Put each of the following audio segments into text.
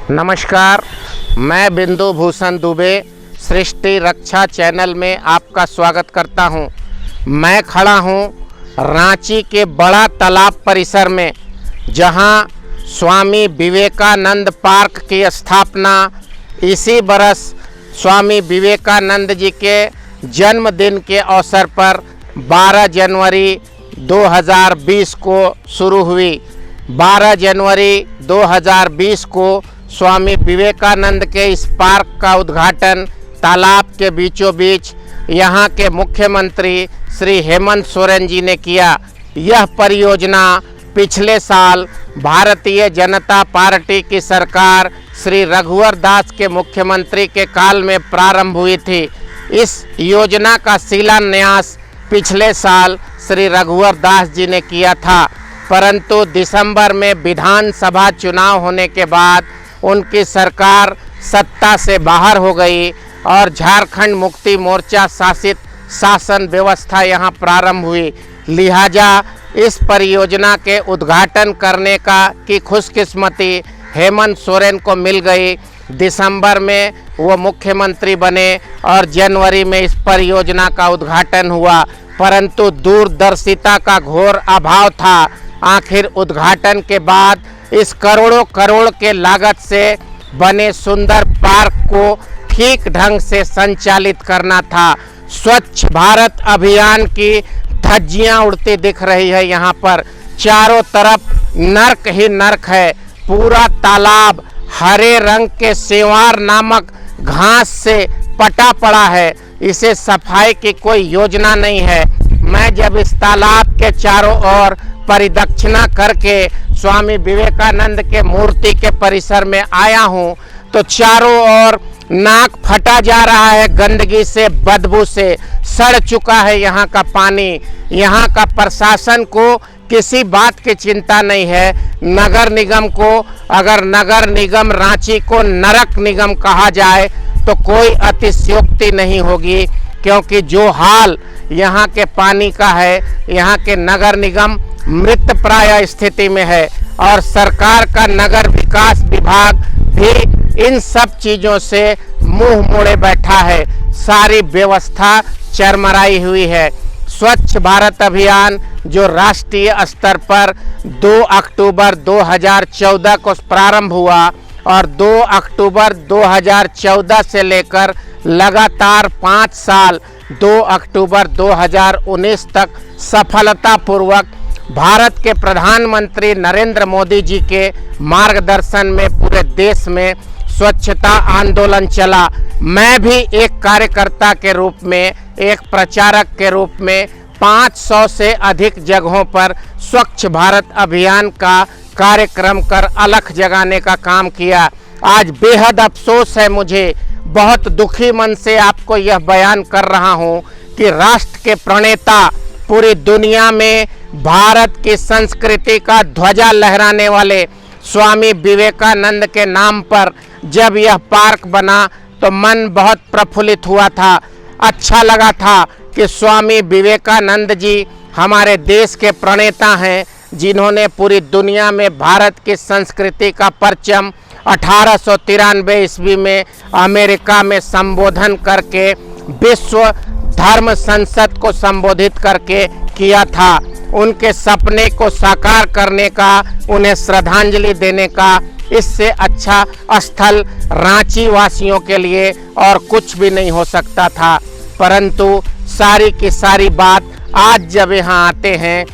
नमस्कार, मैं बिंदु भूषण दुबे सृष्टि रक्षा चैनल में आपका स्वागत करता हूं। मैं खड़ा हूं रांची के बड़ा तालाब परिसर में, जहां स्वामी विवेकानंद पार्क की स्थापना इसी बरस स्वामी विवेकानंद जी के जन्मदिन के अवसर पर 12 जनवरी 2020 को शुरू हुई। 12 जनवरी 2020 को स्वामी विवेकानंद के इस पार्क का उद्घाटन तालाब के बीचों बीच यहाँ के मुख्यमंत्री श्री हेमंत सोरेन जी ने किया। यह परियोजना पिछले साल भारतीय जनता पार्टी की सरकार श्री रघुवर दास के मुख्यमंत्री के काल में प्रारंभ हुई थी। इस योजना का शिलान्यास पिछले साल श्री रघुवर दास जी ने किया था, परंतु दिसंबर में विधानसभा चुनाव होने के बाद उनकी सरकार सत्ता से बाहर हो गई और झारखंड मुक्ति मोर्चा शासित शासन व्यवस्था यहां प्रारंभ हुई। लिहाजा इस परियोजना के उद्घाटन करने की खुशकिस्मती हेमंत सोरेन को मिल गई। दिसंबर में वो मुख्यमंत्री बने और जनवरी में इस परियोजना का उद्घाटन हुआ, परंतु दूरदर्शिता का घोर अभाव था। आखिर उद्घाटन के बाद इस करोड़ों करोड़ के लागत से बने सुंदर पार्क को ठीक ढंग से संचालित करना था। स्वच्छ भारत अभियान की धज्जियां उड़ती दिख रही है। यहाँ पर चारों तरफ नर्क ही नर्क है। पूरा तालाब हरे रंग के सेंवार नामक घास से पटा पड़ा है। इसे सफाई की कोई योजना नहीं है। मैं जब इस तालाब के चारों ओर परिदक्षिणा करके स्वामी विवेकानंद के मूर्ति के परिसर में आया हूं, तो चारों ओर नाक फटा जा रहा है। गंदगी से, बदबू से सड़ चुका है यहाँ का पानी। यहाँ का प्रशासन को किसी बात की चिंता नहीं है। नगर निगम को, अगर नगर निगम रांची को नरक निगम कहा जाए तो कोई अतिशयोक्ति नहीं होगी, क्योंकि जो हाल यहाँ के पानी का है, यहाँ के नगर निगम मृत प्राय स्थिति में है और सरकार का नगर विकास विभाग भी इन सब चीज़ों से मुंह मोड़े बैठा है। सारी व्यवस्था चरमराई हुई है। स्वच्छ भारत अभियान जो राष्ट्रीय स्तर पर 2 अक्टूबर 2014 को प्रारंभ हुआ और 2 अक्टूबर 2014 से लेकर लगातार 5 साल 2 अक्टूबर 2019 तक सफलतापूर्वक भारत के प्रधानमंत्री नरेंद्र मोदी जी के मार्गदर्शन में पूरे देश में स्वच्छता आंदोलन चला। मैं भी एक कार्यकर्ता के रूप में, एक प्रचारक के रूप में 500 से अधिक जगहों पर स्वच्छ भारत अभियान का कार्यक्रम कर अलख जगाने का काम किया। आज बेहद अफसोस है मुझे, बहुत दुखी मन से आपको यह बयान कर रहा हूं कि राष्ट्र के प्रणेता, पूरी दुनिया में भारत की संस्कृति का ध्वजा लहराने वाले स्वामी विवेकानंद के नाम पर जब यह पार्क बना तो मन बहुत प्रफुल्लित हुआ था। अच्छा लगा था कि स्वामी विवेकानंद जी हमारे देश के प्रणेता हैं, जिन्होंने पूरी दुनिया में भारत की संस्कृति का परचम 1893 ईस्वी में अमेरिका में संबोधन करके विश्व धर्म संसद को संबोधित करके किया था। उनके सपने को साकार करने का, उन्हें श्रद्धांजलि देने का इससे अच्छा स्थल रांची वासियों के लिए और कुछ भी नहीं हो सकता था। परंतु सारी की सारी बात आज जब यहाँ आते हैं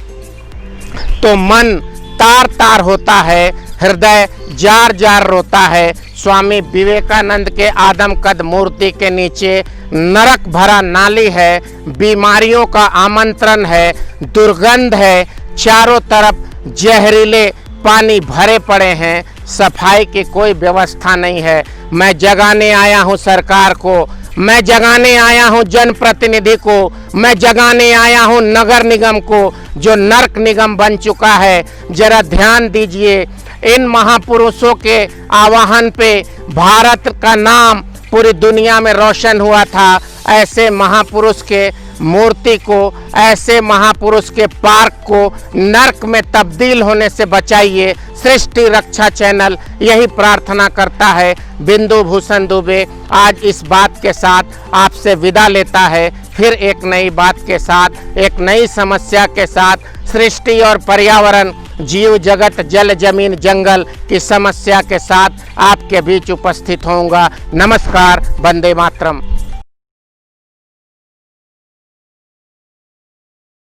तो मन तार तार होता है, हृदय जार जार रोता है। स्वामी विवेकानंद के आदमकद मूर्ति के नीचे नरक भरा नाली है, बीमारियों का आमंत्रण है, दुर्गंध है, चारों तरफ जहरीले पानी भरे पड़े हैं, सफाई की कोई व्यवस्था नहीं है। मैं जगाने आया हूं सरकार को, मैं जगाने आया हूं जनप्रतिनिधि को, मैं जगाने आया हूं नगर निगम को, जो नर्क निगम बन चुका है। जरा ध्यान दीजिए, इन महापुरुषों के आह्वान पे भारत का नाम पूरी दुनिया में रोशन हुआ था। ऐसे महापुरुष के मूर्ति को, ऐसे महापुरुष के पार्क को नर्क में तब्दील होने से बचाइए। सृष्टि रक्षा चैनल यही प्रार्थना करता है। बिंदु भूषण दुबे आज इस बात के साथ आपसे विदा लेता है। फिर एक नई बात के साथ, एक नई समस्या के साथ, सृष्टि और पर्यावरण, जीव जगत, जल जमीन जंगल की समस्या के साथ आपके बीच उपस्थित होऊंगा। नमस्कार, वंदे मातरम।